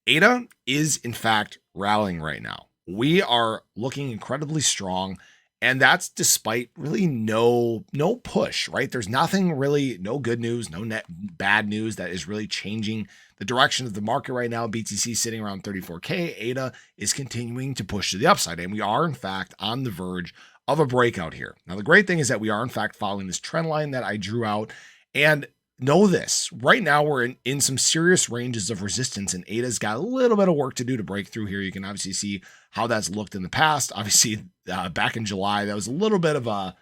ADA is in fact rallying right now. We are looking incredibly strong, and that's despite really no push, right? There's nothing really, no good news, no net bad news that is really changing the direction of the market right now. BTC sitting around 34K. ADA is continuing to push to the upside, and we are in fact on the verge of a breakout here. Now, the great thing is that we are in fact following this trend line that I drew out, and know this, right now we're in some serious ranges of resistance, and ADA's got a little bit of work to do to break through here. You can obviously see how that's looked in the past. Obviously, back in July, that was a little bit of a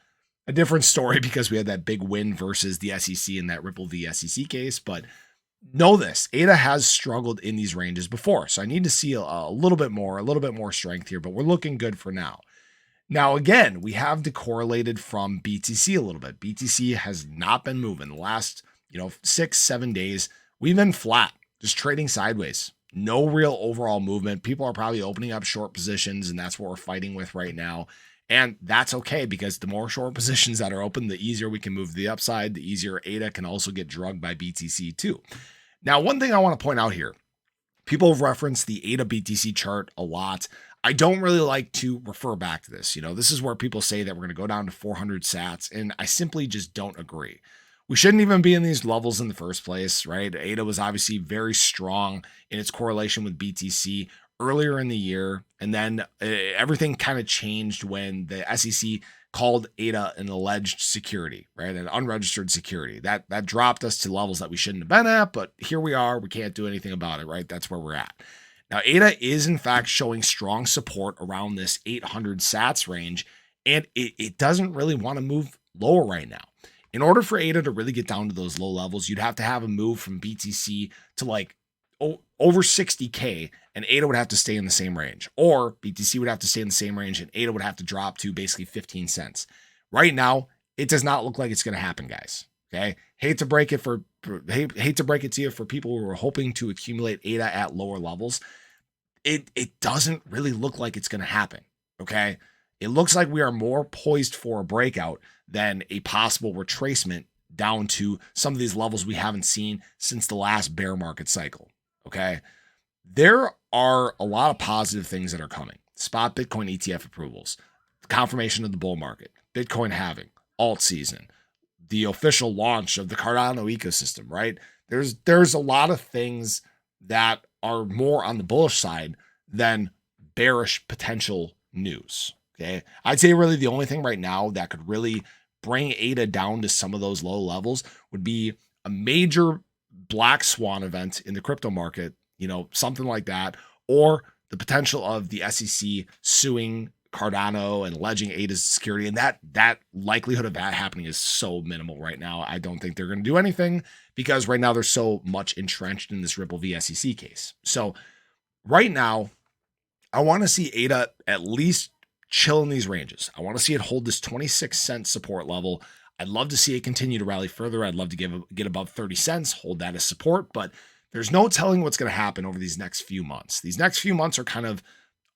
different story because we had that big win versus the SEC in that Ripple v SEC case. But know this, ADA has struggled in these ranges before, so I need to see a little bit more strength here, but we're looking good for now. Now, again, we have decorrelated from BTC a little bit. BTC has not been moving the last 6-7 days. We've been flat, just trading sideways. No real overall movement. People are probably opening up short positions, and that's what we're fighting with right now. And that's okay, because the more short positions that are open, the easier we can move to the upside, the easier ADA can also get drugged by BTC too. Now, one thing I want to point out here, people have referenced the ADA BTC chart a lot. I don't really like to refer back to this. This is where people say that we're going to go down to 400 sats, and I simply just don't agree. We shouldn't even be in these levels in the first place, right? ADA was obviously very strong in its correlation with BTC earlier in the year, and then everything kind of changed when the SEC called ADA an alleged security, right? An unregistered security. That dropped us to levels that we shouldn't have been at, but here we are. We can't do anything about it, right? That's where we're at. Now, ADA is in fact showing strong support around this 800 sats range, and it doesn't really want to move lower right now. In order for ADA to really get down to those low levels, you'd have to have a move from BTC to like over 60K, and ADA would have to stay in the same range, or BTC would have to stay in the same range, and ADA would have to drop to basically 15 cents. Right now, it does not look like it's going to happen, guys. Okay, hate to break it to you for people who are hoping to accumulate ADA at lower levels. It doesn't really look like it's going to happen. Okay, it looks like we are more poised for a breakout than a possible retracement down to some of these levels we haven't seen since the last bear market cycle. Okay, there are a lot of positive things that are coming. Spot Bitcoin ETF approvals, confirmation of the bull market, Bitcoin halving, alt season, the official launch of the Cardano ecosystem, right? There's a lot of things that are more on the bullish side than bearish potential news. Okay, I'd say really the only thing right now that could really bring ADA down to some of those low levels would be a major black swan event in the crypto market, something like that, or the potential of the SEC suing Cardano and alleging ADA's security. And that likelihood of that happening is so minimal right now. I don't think they're going to do anything, because right now they're so much entrenched in this Ripple v SEC case. So right now, I want to see ADA at least chill in these ranges. I want to see it hold this 26-cent support level. I'd love to see it continue to rally further. I'd love to get above 30 cents, hold that as support, but there's no telling what's going to happen over these next few months. These next few months are kind of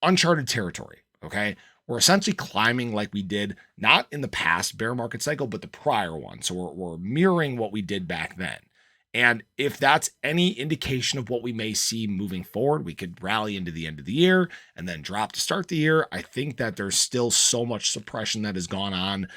uncharted territory, okay? We're essentially climbing like we did, not in the past bear market cycle, but the prior one. So we're mirroring what we did back then. And if that's any indication of what we may see moving forward, we could rally into the end of the year and then drop to start the year. I think that there's still so much suppression that has gone on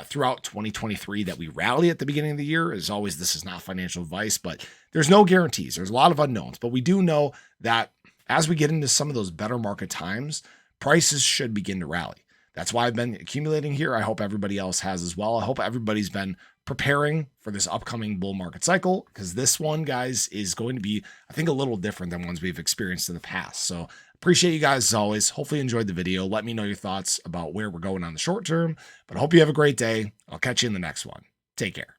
throughout 2023 that we rally at the beginning of the year. As always, this is not financial advice, but there's no guarantees. There's a lot of unknowns, but we do know that as we get into some of those better market times, prices should begin to rally. That's why I've been accumulating here. I hope everybody else has as well. I hope everybody's been preparing for this upcoming bull market cycle, because this one, guys, is going to be, I think, a little different than ones we've experienced in the past. So appreciate you guys as always. Hopefully you enjoyed the video. Let me know your thoughts about where we're going on the short term, but I hope you have a great day. I'll catch you in the next one. Take care.